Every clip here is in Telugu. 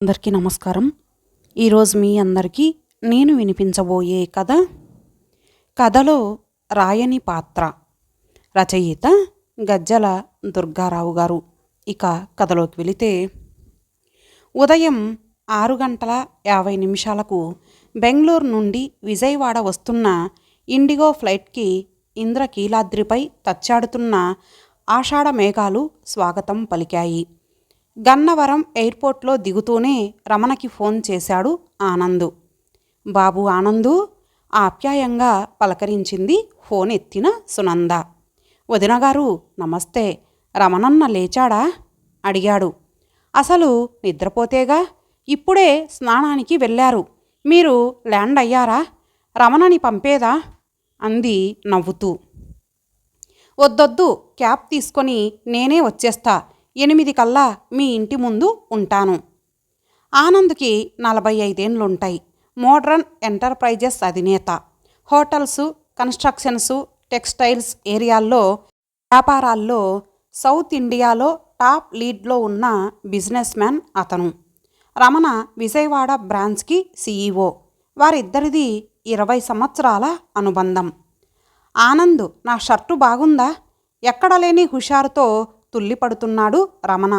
అందరికీ నమస్కారం. ఈరోజు మీ అందరికీ నేను వినిపించబోయే కథలో రాయని పాత్ర. రచయిత గజ్జల దుర్గారావు గారు. ఇక కథలోకి వెళితే, ఉదయం 6:50 బెంగళూరు నుండి విజయవాడ వస్తున్న ఇండిగో ఫ్లైట్కి ఇంద్రకీలాద్రిపై తచ్చాడుతున్న ఆషాఢ మేఘాలు స్వాగతం పలికాయి. గన్నవరం ఎయిర్పోర్ట్లో దిగుతూనే రమణకి ఫోన్ చేశాడు ఆనందు. బాబు ఆనందు, ఆప్యాయంగా పలకరించింది ఫోన్ ఎత్తిన సునంద. వదినగారు నమస్తే. రమణన్న లేచాడా అడిగాడు. అసలు నిద్రపోతేగా, ఇప్పుడే స్నానానికి వెళ్ళారు. మీరు ల్యాండ్ అయ్యారా? రమణని పంపేదా అంది నవ్వుతూ. వద్దొద్దు, క్యాబ్ తీసుకొని నేనే వచ్చేస్తా. 8 కల్లా మీ ఇంటి ముందు ఉంటాను. ఆనంద్కి 45 ఏళ్లుంటాయి. మోడ్రన్ ఎంటర్ప్రైజెస్ అధినేత. హోటల్సు, కన్స్ట్రక్షన్సు, టెక్స్టైల్స్ ఏరియాల్లో వ్యాపారాల్లో సౌత్ ఇండియాలో టాప్ లీడ్లో ఉన్న బిజినెస్ మ్యాన్ అతను. రమణ విజయవాడ బ్రాంచ్కి CEO. వారిద్దరిది 20 సంవత్సరాల అనుబంధం. ఆనంద్, నా షర్టు బాగుందా? ఎక్కడ లేని హుషారుతో తుల్లిపడుతున్నాడు రమణ.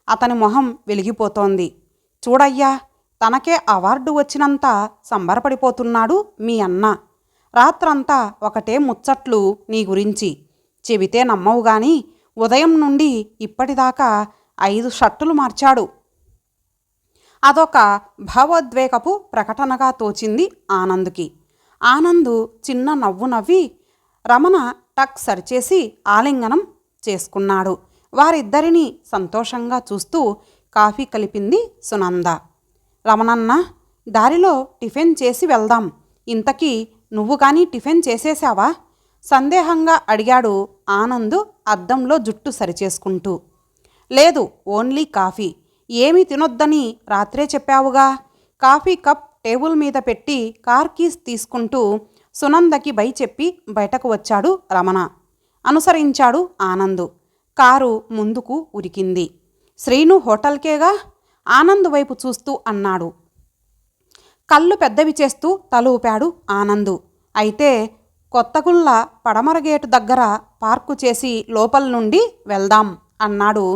అతని మొహం వెలిగిపోతోంది. చూడయ్యా, తనకే అవార్డు వచ్చినంత సంబరపడిపోతున్నాడు మీ అన్న. రాత్రంతా ఒకటే ముచ్చట్లు నీ గురించి. చెబితే నమ్మవు గాని ఉదయం నుండి ఇప్పటిదాకా 5 షర్టులు మార్చాడు. అదొక భావోద్వేగపు ప్రకటనగా తోచింది ఆనంద్కి. ఆనంద్ చిన్న నవ్వు నవ్వి రమణ టక్ సరిచేసి ఆలింగనం చేసుకున్నాడు. వారిద్దరినీ సంతోషంగా చూస్తూ కాఫీ కలిపింది సునంద. రమణన్న, దారిలో టిఫిన్ చేసి వెళ్దాం. ఇంతకీ నువ్వు కానీ టిఫిన్ చేసేశావా? సందేహంగా అడిగాడు ఆనంద్ అద్దంలో జుట్టు సరిచేసుకుంటూ. లేదు, ఓన్లీ కాఫీ. ఏమీ తినొద్దని రాత్రే చెప్పావుగా. కాఫీ కప్ టేబుల్ మీద పెట్టి కార్ కీస్ తీసుకుంటూ సునందకి బై చెప్పి బయటకు వచ్చాడు రమణ. అనుసరించాడు ఆనంద్. కారు ముందుకు ఉరికింది. శ్రీను హోటల్కేగా? ఆనంద్ వైపు చూస్తూ అన్నాడు. కళ్ళు పెద్దవి చేస్తూ తల ఊపాడు ఆనంద్. అయితే కొత్తగుళ్ళ పడమర గేటు దగ్గర పార్కు చేసి లోపల నుండి వెళ్దాం అన్నాడు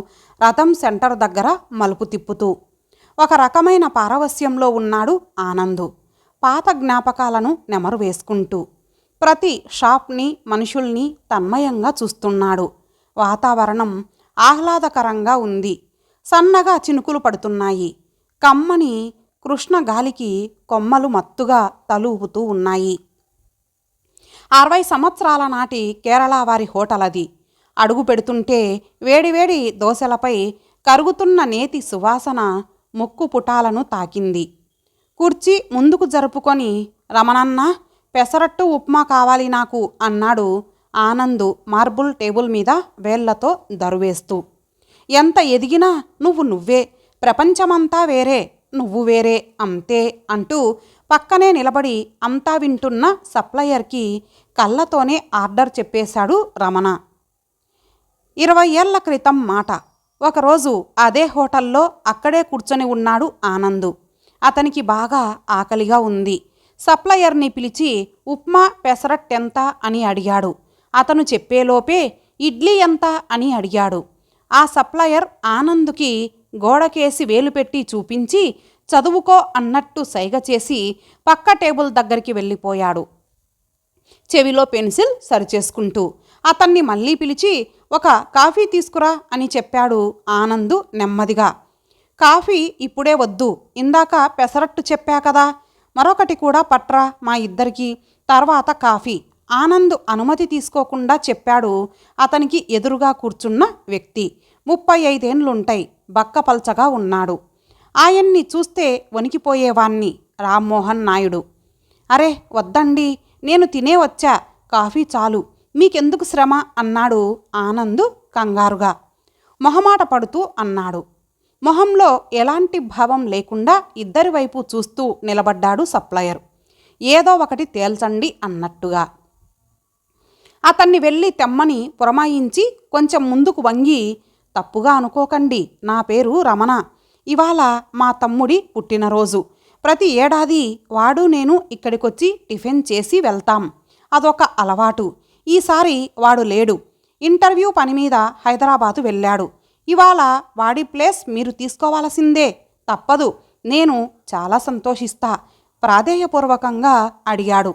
రథం సెంటర్ దగ్గర మలుపు తిప్పుతూ. ఒక రకమైన పారవస్యంలో ఉన్నాడు ఆనంద్, పాత జ్ఞాపకాలను నెమరు వేసుకుంటూ. ప్రతి షాప్ని, మనుషుల్ని తన్మయంగా చూస్తున్నాడు. వాతావరణం ఆహ్లాదకరంగా ఉంది. సన్నగా చినుకులు పడుతున్నాయి. కమ్మని కృష్ణ గాలికి కొమ్మలు మత్తుగా తలూపుతూ ఉన్నాయి. 60 సంవత్సరాల నాటి కేరళ వారి హోటల్ అది. అడుగు పెడుతుంటే వేడివేడి దోశలపై కరుగుతున్న నేతి సువాసన ముక్కు పుటాలను తాకింది. కుర్చీ ముందుకు జరుపుకొని, రమణన్న, పెసరట్టు ఉప్మా కావాలి నాకు అన్నాడు ఆనంద్ మార్బుల్ టేబుల్ మీద వేళ్లతో దరువేస్తూ. ఎంత ఎదిగినా నువ్వు నువ్వే, ప్రపంచమంతా వేరే, నువ్వు వేరే, అంతే అంటూ పక్కనే నిలబడి అంతా వింటున్న సప్లయర్కి కళ్ళతోనే ఆర్డర్ చెప్పేశాడు రమణ. 20 ఏళ్ల క్రితం మాట. ఒకరోజు అదే హోటల్లో అక్కడే కూర్చొని ఉన్నాడు ఆనంద్. అతనికి బాగా ఆకలిగా ఉంది. సప్లయర్ని పిలిచి ఉప్మా పెసరట్టెంత అని అడిగాడు. అతను చెప్పేలోపే ఇడ్లీ ఎంత అని అడిగాడు. ఆ సప్లయర్ ఆనంద్కి గోడకేసి వేలు పెట్టి చూపించి చదువుకో అన్నట్టు సైగ చేసి పక్క టేబుల్ దగ్గరికి వెళ్ళిపోయాడు, చెవిలో పెన్సిల్ సరిచేసుకుంటూ. అతన్ని మళ్ళీ పిలిచి ఒక కాఫీ తీసుకురా అని చెప్పాడు ఆనంద్ నెమ్మదిగా. కాఫీ ఇప్పుడే వద్దు, ఇందాక పెసరట్టు చెప్పా కదా, మరొకటి కూడా పట్రా మా ఇద్దరికి, తర్వాత కాఫీ. ఆనంద్ అనుమతి తీసుకోకుండా చెప్పాడు అతనికి ఎదురుగా కూర్చున్న వ్యక్తి. 35 ఏళ్లుంటాయి, బక్కపల్చగా ఉన్నాడు. ఆయన్ని చూస్తే వణికిపోయేవాణ్ణి, రామ్మోహన్ నాయుడు. అరే వద్దండి, నేను తినే వచ్చా, కాఫీ చాలు, మీకెందుకు శ్రమ అన్నాడు ఆనంద్ కంగారుగా. మొహమాట పడుతూ అన్నాడు. మొహంలో ఎలాంటి భావం లేకుండా ఇద్దరి వైపు చూస్తూ నిలబడ్డాడు సప్లయర్, ఏదో ఒకటి తేల్చండి అన్నట్టుగా. అతన్ని వెళ్ళి తెమ్మని పురమాయించి కొంచెం ముందుకు వంగి, తప్పుగా అనుకోకండి, నా పేరు రమణ. ఇవాళ మా తమ్ముడి పుట్టినరోజు. ప్రతి ఏడాది వాడు నేను ఇక్కడికొచ్చి టిఫిన్ చేసి వెళ్తాం. అదొక అలవాటు. ఈసారి వాడు లేడు. ఇంటర్వ్యూ పని మీద హైదరాబాదు వెళ్ళాడు. ఇవాళ వాడి ప్లేస్ మీరు తీసుకోవాల్సిందే. తప్పదు. నేను చాలా సంతోషిస్తా ప్రాధేయపూర్వకంగా అడిగాడు.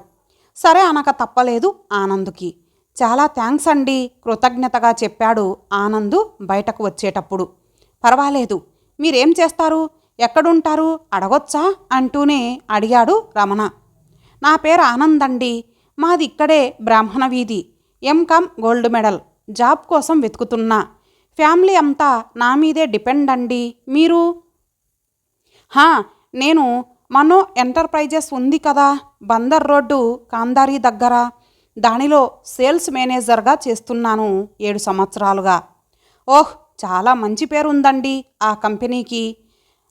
సరే అనక తప్పలేదు ఆనందుకి. చాలా థ్యాంక్స్ అండి కృతజ్ఞతగా చెప్పాడు ఆనందు బయటకు వచ్చేటప్పుడు. పర్వాలేదు. మీరేం చేస్తారు, ఎక్కడుంటారు అడగొచ్చా అంటూనే అడిగాడు రమణ. నా పేరు ఆనంద్ అండి. మాది ఇక్కడే బ్రాహ్మణ వీధి. MCom gold medal. జాబ్ కోసం వెతుకుతున్నా. ఫ్యామిలీ అంతా నా మీదే డిపెండ్ అండి. మీరు? నేను మనో ఎంటర్ప్రైజెస్ ఉంది కదా, బందర్ రోడ్డు కాందారి దగ్గర. దానిలో సేల్స్ మేనేజర్గా చేస్తున్నాను 7 సంవత్సరాలుగా. ఓహ్, చాలా మంచి పేరు ఉందండి ఆ కంపెనీకి.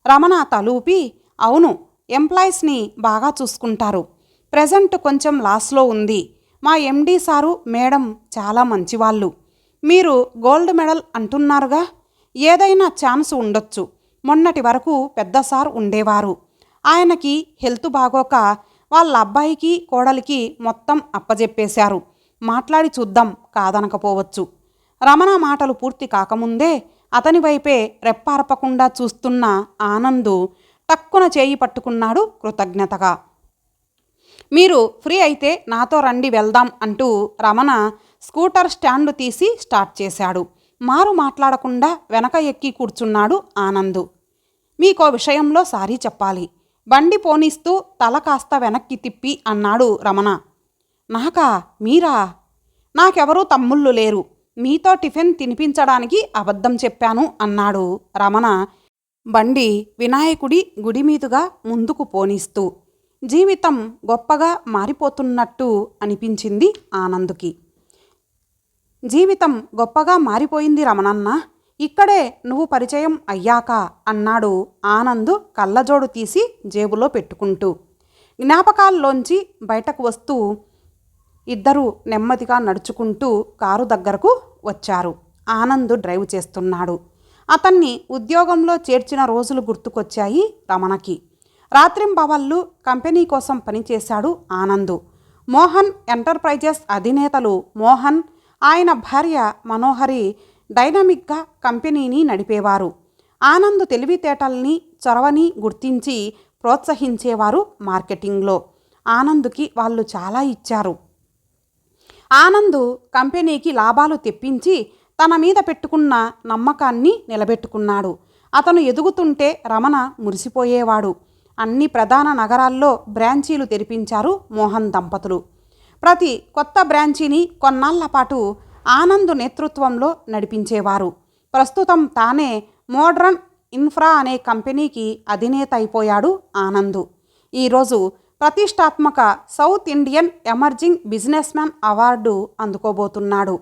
రమణ తలూపి, అవును, ఎంప్లాయీస్ని బాగా చూసుకుంటారు. ప్రెజెంట్ కొంచెం లాస్లో ఉంది. మా ఎండి సారు మేడం చాలా మంచివాళ్ళు. మీరు గోల్డ్ మెడల్ అంటున్నారుగా, ఏదైనా ఛాన్స్ ఉండొచ్చు. మొన్నటి వరకు పెద్ద సార్ ఉండేవారు. ఆయనకి హెల్త్ బాగోక వాళ్ళ అబ్బాయికి కోడలికి మొత్తం అప్పజెప్పేశారు. మాట్లాడి చూద్దాం, కాదనకపోవచ్చు. రమణ మాటలు పూర్తి కాకముందే అతని వైపే రెప్పార్పకుండా చూస్తున్న ఆనందు టక్కున చేయి పట్టుకున్నాడు కృతజ్ఞతగా. మీరు ఫ్రీ అయితే నాతో రండి వెళ్దాం అంటూ రమణ స్కూటర్ స్టాండ్ తీసి స్టార్ట్ చేశాడు. మారు మాట్లాడకుండా వెనక ఎక్కి కూర్చున్నాడు ఆనందు. మీకో విషయంలో సారీ చెప్పాలి. బండి పోనిస్తూ తల కాస్త వెనక్కి తిప్పి అన్నాడు రమణ. నాకా? మీరా? నాకెవరూ తమ్ముళ్ళు లేరు. మీతో టిఫిన్ తినిపించడానికి అబద్ధం చెప్పాను అన్నాడు రమణ బండి వినాయకుడి గుడి మీదుగా ముందుకు పోనిస్తూ. జీవితం గొప్పగా మారిపోతున్నట్టు అనిపించింది ఆనందుకి. జీవితం గొప్పగా మారిపోయింది రమణన్న. ఇక్కడే నువ్వు పరిచయం అయ్యాక అన్నాడు ఆనందు కళ్ళజోడు తీసి జేబులో పెట్టుకుంటూ. జ్ఞాపకాల్లోంచి బయటకు వస్తూ ఇద్దరూ నెమ్మదిగా నడుచుకుంటూ కారు దగ్గరకు వచ్చారు. ఆనందు డ్రైవ్ చేస్తున్నాడు. అతన్ని ఉద్యోగంలో చేర్చిన రోజులు గుర్తుకొచ్చాయి రమణకి. రాత్రింబవళ్ళు కంపెనీ కోసం పనిచేశాడు ఆనందు. మోహన్ ఎంటర్ప్రైజెస్ అధినేతలు మోహన్, ఆయన భార్య మనోహరి డైనమిక్గా కంపెనీని నడిపేవారు. ఆనంద్ తెలివితేటల్ని చొరవని గుర్తించి ప్రోత్సహించేవారు మార్కెటింగ్లో. ఆనంద్కి వాళ్ళు చాలా ఇచ్చారు. ఆనంద్ కంపెనీకి లాభాలు తెప్పించి తన మీద పెట్టుకున్న నమ్మకాన్ని నిలబెట్టుకున్నాడు. అతను ఎదుగుతుంటే రమణ మురిసిపోయేవాడు. అన్ని ప్రధాన నగరాల్లో బ్రాంచీలు తెరిపించారు మోహన్ దంపతులు. ప్రతి కొత్త బ్రాంచీని కొన్నాళ్ల పాటు ఆనంద్ నేతృత్వంలో నడిపించేవారు. ప్రస్తుతం తానే మోడ్రన్ ఇన్ఫ్రా అనే కంపెనీకి అధినేత అయిపోయాడు ఆనంద్. ఈరోజు ప్రతిష్టాత్మక south Indian emerging businessman award అందుకోబోతున్నాడు.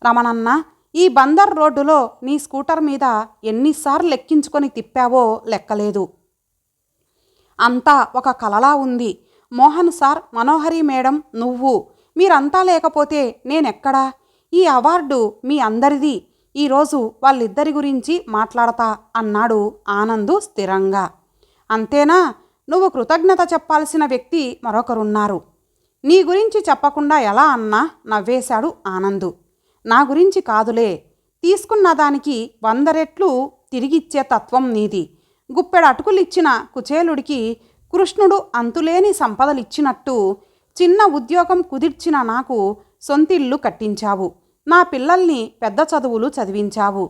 రమణన్న, ఈ బందర్ రోడ్డులో నీ స్కూటర్ మీద ఎన్నిసార్లు లెక్కించుకొని తిప్పావో లెక్కలేదు. అంతా ఒక కలలా ఉంది. మోహన్ సార్, మనోహరి మేడం, నువ్వు, మీరంతా లేకపోతే నేనెక్కడా? ఈ అవార్డు మీ అందరిది. ఈరోజు వాళ్ళిద్దరి గురించి మాట్లాడతా అన్నాడు ఆనందు స్థిరంగా. అంతేనా? నువ్వు కృతజ్ఞత చెప్పాల్సిన వ్యక్తి మరొకరున్నారు. నీ గురించి చెప్పకుండా ఎలా అన్నా నవ్వేశాడు ఆనందు. నా గురించి కాదులే, తీసుకున్న దానికి 100 రెట్లు తిరిగిచ్చే తత్వం నీది. గుప్పెడు అటుకులిచ్చిన కుచేలుడికి కృష్ణుడు అంతులేని సంపదలిచ్చినట్టు చిన్న ఉద్యోగం కుదిర్చిన నాకు సొంతిల్లు కట్టించావు. నా పిల్లల్ని పెద్ద చదువులు చదివించావు.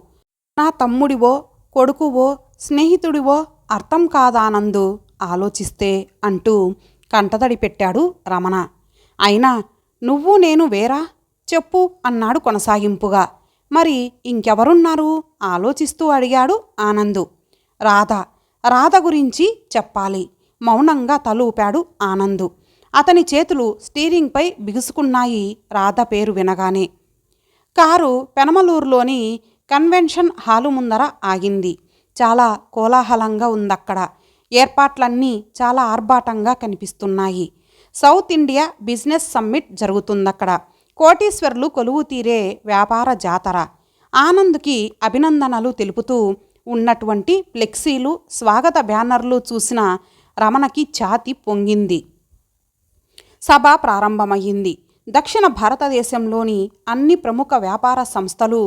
నా తమ్ముడివో కొడుకువో స్నేహితుడివో అర్థం కాదానందు ఆలోచిస్తే అంటూ కంటతడి పెట్టాడు రమణ. అయినా నువ్వు నేను వేరా చెప్పు అన్నాడు కొనసాగింపుగా. మరి ఇంకెవరున్నారు ఆలోచిస్తూ అడిగాడు ఆనందు. రాధ గురించి చెప్పాలి. మౌనంగా తలూపాడు ఆనందు. అతని చేతులు స్టీరింగ్పై బిగుసుకున్నాయి రాధ పేరు వినగానే. కారు పెనమలూరులోని కన్వెన్షన్ హాలు ముందర ఆగింది. చాలా కోలాహలంగా ఉందక్కడ. ఏర్పాట్లన్నీ చాలా ఆర్భాటంగా కనిపిస్తున్నాయి. సౌత్ ఇండియా బిజినెస్ సమ్మిట్ జరుగుతుందక్కడ. కోటీశ్వర్లు కొలువు తీరే వ్యాపార జాతర. ఆనంద్కి అభినందనలు తెలుపుతూ ఉన్నటువంటి ఫ్లెక్సీలు, స్వాగత బ్యానర్లు చూసిన రమణకి ఛాతి పొంగింది. సభ ప్రారంభమయ్యింది. దక్షిణ భారతదేశంలోని అన్ని ప్రముఖ వ్యాపార సంస్థలు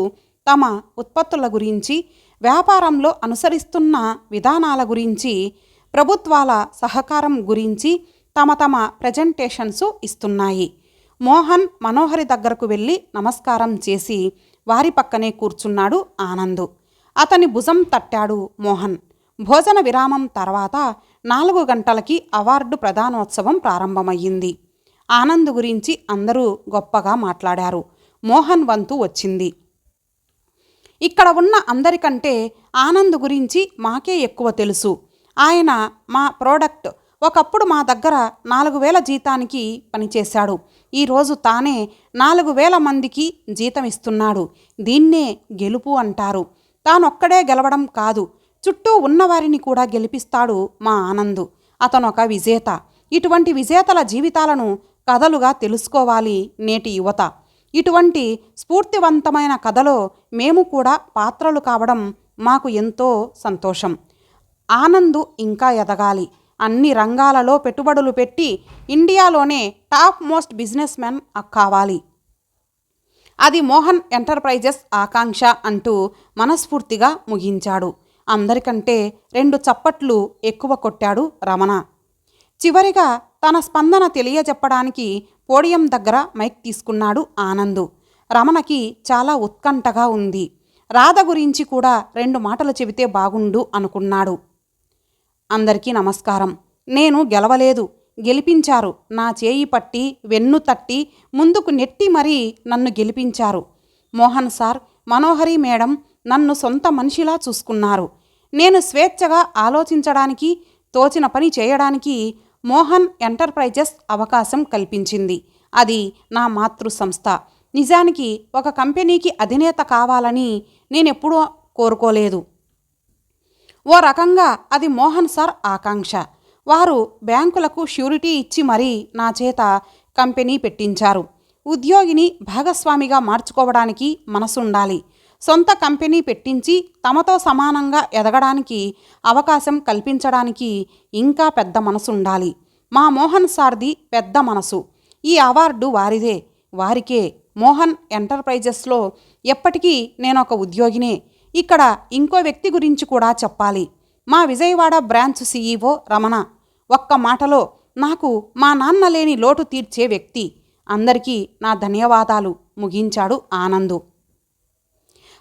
తమ ఉత్పత్తుల గురించి, వ్యాపారంలో అనుసరిస్తున్న విధానాల గురించి, ప్రభుత్వాల సహకారం గురించి తమ తమ ప్రజెంటేషన్స్ ఇస్తున్నాయి. మోహన్ మనోహరి దగ్గరకు వెళ్ళి నమస్కారం చేసి వారి పక్కనే కూర్చున్నాడు ఆనంద్. అతని భుజం తట్టాడు మోహన్. భోజన విరామం తర్వాత 4 గంటలకి అవార్డు ప్రదానోత్సవం ప్రారంభమయ్యింది. ఆనంద్ గురించి అందరూ గొప్పగా మాట్లాడారు. మోహన్ వంతు వచ్చింది. ఇక్కడ ఉన్న అందరికంటే ఆనంద్ గురించి మాకే ఎక్కువ తెలుసు. ఆయన మా ప్రోడక్ట్ ఒకప్పుడు మా దగ్గర 4,000 జీతానికి పనిచేశాడు. ఈరోజు తానే 4,000 మందికి జీతం ఇస్తున్నాడు. దీన్నే గెలుపు అంటారు. తానొక్కడే గెలవడం కాదు, చుట్టూ ఉన్నవారిని కూడా గెలిపిస్తాడు మా ఆనంద్. అతనొక విజేత. ఇటువంటి విజేతల జీవితాలను కథలుగా తెలుసుకోవాలి నేటి యువత. ఇటువంటి స్ఫూర్తివంతమైన కథలో మేము కూడా పాత్రలు కావడం మాకు ఎంతో సంతోషం. ఆనంద్ ఇంకా ఎదగాలి. అన్ని రంగాలలో పెట్టుబడులు పెట్టి ఇండియాలోనే టాప్ మోస్ట్ బిజినెస్ మ్యాన్ కావాలి. అది మోహన్ ఎంటర్ప్రైజెస్ ఆకాంక్ష అంటూ మనస్ఫూర్తిగా ముగించాడు. అందరికంటే 2 చప్పట్లు ఎక్కువ కొట్టాడు రమణ. చివరిగా తన స్పందన తెలియజెప్పడానికి పోడియం దగ్గర మైక్ తీసుకున్నాడు ఆనంద్. రమణకి చాలా ఉత్కంఠగా ఉంది. రాధ గురించి కూడా 2 మాటలు చెబితే బాగుండు అనుకున్నాడు. అందరికీ నమస్కారం. నేను గెలవలేదు, గెలిపించారు. నా చేయి పట్టి వెన్ను తట్టి ముందుకు నెట్టి మరీ నన్ను గెలిపించారు. మోహన్ సార్, మనోహరి మేడం నన్ను సొంత మనిషిలా చూసుకున్నారు. నేను స్వేచ్ఛగా ఆలోచించడానికి, తోచిన పని చేయడానికి మోహన్ ఎంటర్ప్రైజెస్ అవకాశం కల్పించింది. అది నా మాతృ సంస్థ. నిజానికి ఒక కంపెనీకి అధినేత కావాలని నేనెప్పుడూ కోరుకోలేదు. ఓ రకంగా అది మోహన్ సార్ ఆకాంక్ష. వారు బ్యాంకులకు ష్యూరిటీ ఇచ్చి మరీ నా చేత కంపెనీ పెట్టించారు. ఉద్యోగిని భాగస్వామిగా మార్చుకోవడానికి మనసుండాలి. సొంత కంపెనీ పెట్టించి తమతో సమానంగా ఎదగడానికి అవకాశం కల్పించడానికి ఇంకా పెద్ద మనసుండాలి. మా మోహన్ సార్ది పెద్ద మనసు. ఈ అవార్డు వారిదే, వారికే. మోహన్ ఎంటర్ప్రైజెస్లో ఎప్పటికీ నేనొక ఉద్యోగినే. ఇక్కడ ఇంకో వ్యక్తి గురించి కూడా చెప్పాలి. మా విజయవాడ బ్రాంచ్ CEO రమణ. ఒక్క మాటలో నాకు మా నాన్న లేని లోటు తీర్చే వ్యక్తి. అందరికీ నా ధన్యవాదాలు ముగించాడు ఆనంద్.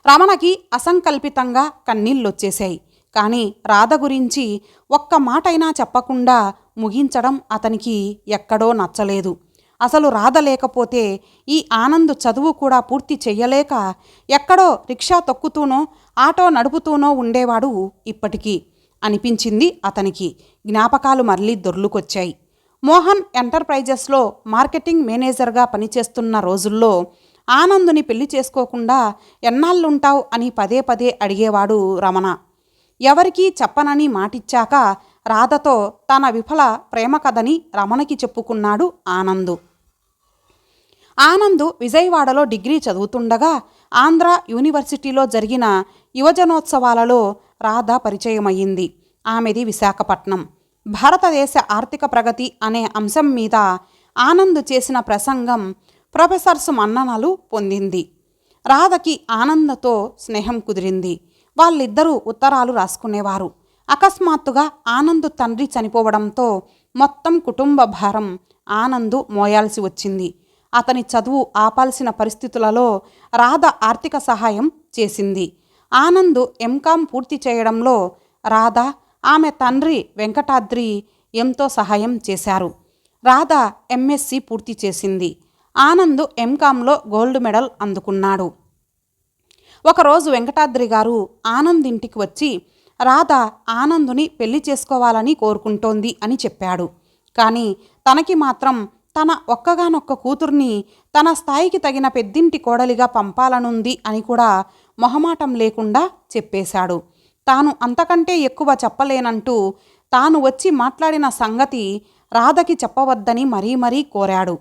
రమణకి అసంకల్పితంగా కన్నీళ్ళొచ్చేశాయి. కానీ రాధ గురించి ఒక్క మాటైనా చెప్పకుండా ముగించడం అతనికి ఎక్కడో నచ్చలేదు. అసలు రాధ లేకపోతే ఈ ఆనంద్ చదువు కూడా పూర్తి చెయ్యలేక ఎక్కడో రిక్షా తొక్కుతూనో ఆటో నడుపుతూనో ఉండేవాడు ఇప్పటికీ అనిపించింది అతనికి. జ్ఞాపకాలు మళ్ళీ దొర్లుకొచ్చాయి. మోహన్ ఎంటర్ప్రైజెస్లో మార్కెటింగ్ మేనేజర్గా పనిచేస్తున్న రోజుల్లో ఆనందుని పెళ్లి చేసుకోకుండా ఎన్నాళ్ళుంటావు అని పదే పదే అడిగేవాడు రమణ. ఎవరికీ చెప్పనని మాటిచ్చాక రాధతో తన విఫల ప్రేమ కథని రమణకి చెప్పుకున్నాడు ఆనంద్. ఆనంద్ విజయవాడలో డిగ్రీ చదువుతుండగా ఆంధ్ర యూనివర్సిటీలో జరిగిన యువజనోత్సవాలలో రాధ పరిచయమయ్యింది. ఆమెది విశాఖపట్నం. భారతదేశ ఆర్థిక ప్రగతి అనే అంశం మీద ఆనంద్ చేసిన ప్రసంగం ప్రొఫెసర్స్ మన్ననలు పొందింది. రాధకి ఆనంద్తో స్నేహం కుదిరింది. వాళ్ళిద్దరూ ఉత్తరాలు రాసుకునేవారు. అకస్మాత్తుగా ఆనంద్ తండ్రి చనిపోవడంతో మొత్తం కుటుంబ భారం ఆనంద్ మోయాల్సి వచ్చింది. అతని చదువు ఆపాల్సిన పరిస్థితులలో రాధ ఆర్థిక సహాయం చేసింది. ఆనంద్ MCom పూర్తి చేయడంలో రాధ, ఆమె తండ్రి వెంకటాద్రి ఎంతో సహాయం చేశారు. రాధ MSc పూర్తి చేసింది. ఆనంద్ MComలో గోల్డ్ మెడల్ అందుకున్నాడు. ఒకరోజు వెంకటాద్రి గారు ఆనంద్ ఇంటికి వచ్చి రాధ ఆనందుని పెళ్లి చేసుకోవాలని కోరుకుంటోంది అని చెప్పాడు. కానీ తనకి మాత్రం తన ఒక్కగానొక్క కూతుర్ని తన స్థాయికి తగిన పెద్దింటి కోడలిగా పంపాలనుంది అని కూడా మొహమాటం లేకుండా చెప్పేశాడు. తాను అంతకంటే ఎక్కువ చెప్పలేనంటూ తాను వచ్చి మాట్లాడిన సంగతి రాధకి చెప్పవద్దని మరీ మరీ కోరాడు.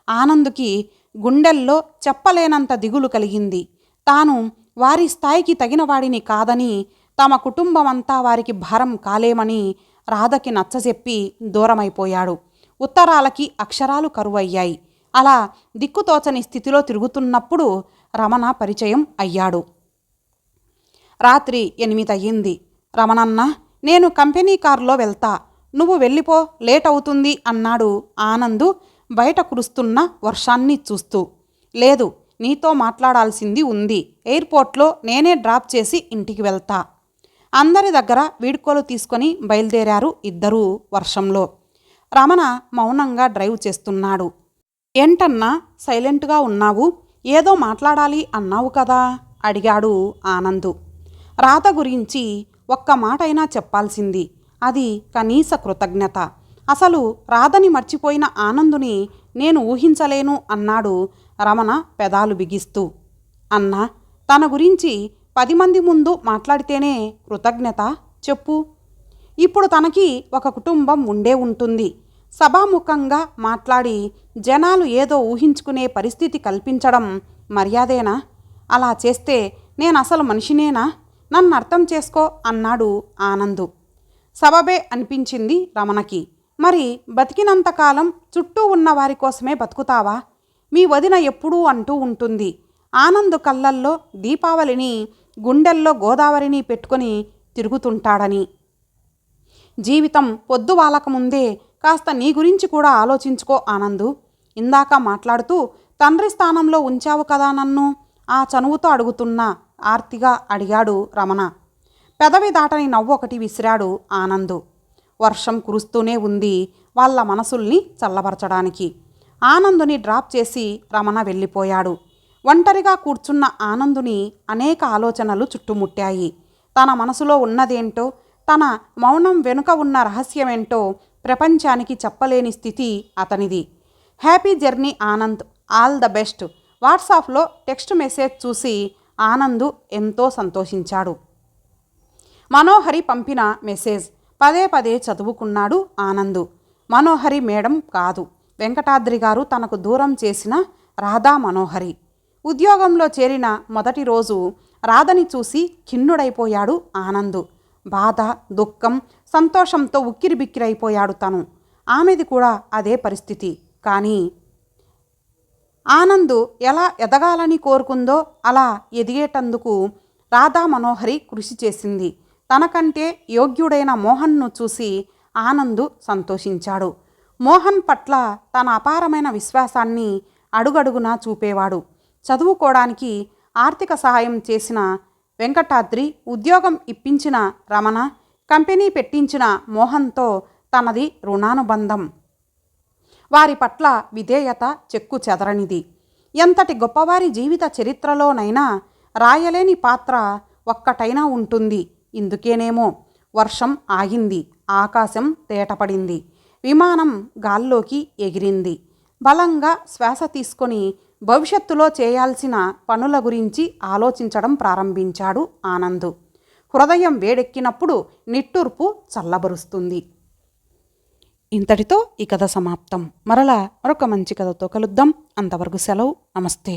ఆనందుకి గుండెల్లో చెప్పలేనంత దిగులు కలిగింది. తాను వారి స్థాయికి తగిన వాడిని కాదని తమ కుటుంబమంతా వారికి భారం కాలేమని రాధకి నచ్చజెప్పి దూరమైపోయాడు. ఉత్తరాలకి అక్షరాలు కరువయ్యాయి. అలా దిక్కుతోచని స్థితిలో తిరుగుతున్నప్పుడు రమణ పరిచయం అయ్యాడు. రాత్రి 8 అయ్యింది. రమణన్న, నేను కంపెనీ కారులో వెళ్తా, నువ్వు వెళ్ళిపో, లేట్ అవుతుంది అన్నాడు ఆనందు బయట కురుస్తున్న వర్షాన్ని చూస్తూ. లేదు, నీతో మాట్లాడాల్సింది ఉంది. ఎయిర్పోర్ట్లో నేనే డ్రాప్ చేసి ఇంటికి వెళ్తా. అందరి దగ్గర వీడ్కోలు తీసుకొని బయలుదేరారు ఇద్దరూ వర్షంలో. రమణ మౌనంగా డ్రైవ్ చేస్తున్నాడు. ఏంటన్నా సైలెంట్గా ఉన్నావు? ఏదో మాట్లాడాలి అన్నావు కదా అడిగాడు ఆనందు. రాధ గురించి ఒక్క మాటైనా చెప్పాల్సింది. అది కనీస కృతజ్ఞత. అసలు రాధని మర్చిపోయిన ఆనందుని నేను ఊహించలేను అన్నాడు రమణ పెదాలు బిగిస్తూ. అన్నా, తన గురించి 10 మంది ముందు మాట్లాడితేనే కృతజ్ఞత చెప్పు. ఇప్పుడు తనకి ఒక కుటుంబం ఉండే ఉంటుంది. సభాముఖంగా మాట్లాడి జనాలు ఏదో ఊహించుకునే పరిస్థితి కల్పించడం మర్యాదేనా? అలా చేస్తే నేనసలు మనిషినేనా? నన్ను అర్థం చేసుకో అన్నాడు ఆనందు. సబబే అనిపించింది రమణకి. మరి బతికినంతకాలం చుట్టూ ఉన్న వారి కోసమే బతుకుతావా? మీ వదిన ఎప్పుడూ అంటూ ఉంటుంది, ఆనందు కళ్ళల్లో దీపావళిని, గుండెల్లో గోదావరిని పెట్టుకొని తిరుగుతుంటాడని. జీవితం పొద్దు వాలకముందే కాస్త నీ గురించి కూడా ఆలోచించుకో ఆనందు. ఇందాక మాట్లాడుతూ తండ్రి స్థానంలో ఉంచావు కదా నన్ను, ఆ చనువుతో అడుగుతున్నా ఆర్తిగా అడిగాడు రమణ. పెదవి దాటని నవ్వొకటి విసిరాడు ఆనందు. వర్షం కురుస్తూనే ఉంది వాళ్ళ మనసుల్ని చల్లబరచడానికి. ఆనందుని డ్రాప్ చేసి రమణ వెళ్ళిపోయాడు. ఒంటరిగా కూర్చున్న ఆనందుని అనేక ఆలోచనలు చుట్టుముట్టాయి. తన మనసులో ఉన్నదేంటో, తన మౌనం వెనుక ఉన్న రహస్యమేంటో ప్రపంచానికి చెప్పలేని స్థితి అతనిది. Happy journey Anand, all the best. వాట్సాప్లో టెక్స్ట్ మెసేజ్ చూసి ఆనందు ఎంతో సంతోషించాడు. మనోహరి పంపిన మెసేజ్ పదే పదే చదువుకున్నాడు ఆనందు. మనోహరి మేడం కాదు, వెంకటాద్రి గారు తనకు దూరం చేసిన రాధా మనోహరి. ఉద్యోగంలో చేరిన మొదటి రోజు రాధని చూసి ఖిన్నుడైపోయాడు ఆనందు. బాధ, దుఃఖం, సంతోషంతో ఉక్కిరిబిక్కిరైపోయాడు తను. ఆమెది కూడా అదే పరిస్థితి. కానీ ఆనందు ఎలా ఎదగాలని కోరుకుందో అలా ఎదిగేటందుకు రాధా మనోహరి కృషి చేసింది. తనకంటే యోగ్యుడైన మోహన్ను చూసి ఆనందు సంతోషించాడు. మోహన్ పట్ల తన అపారమైన విశ్వాసాన్ని అడుగడుగునా చూపేవాడు. చదువుకోవడానికి ఆర్థిక సహాయం చేసిన వెంకటాద్రి, ఉద్యోగం ఇప్పించిన రమణ, కంపెనీ పెట్టించిన మోహన్తో తనది రుణానుబంధం. వారి పట్ల విధేయత చెక్కు చెదరనిది. ఎంతటి గొప్పవారి జీవిత చరిత్రలోనైనా రాయలేని పాత్ర ఒక్కటైనా ఉంటుంది. ఇందుకేనేమో వర్షం ఆగింది, ఆకాశం తేటపడింది, విమానం గాల్లోకి ఎగిరింది. బలంగా శ్వాస తీసుకొని భవిష్యత్తులో చేయాల్సిన పనుల గురించి ఆలోచించడం ప్రారంభించాడు ఆనందు. హృదయం వేడెక్కినప్పుడు నిట్టూర్పు చల్లబరుస్తుంది. ఇంతటితో ఈ కథ సమాప్తం. మరలా మరొక మంచి కథతో కలుద్దాం. అంతవరకు సెలవు. నమస్తే.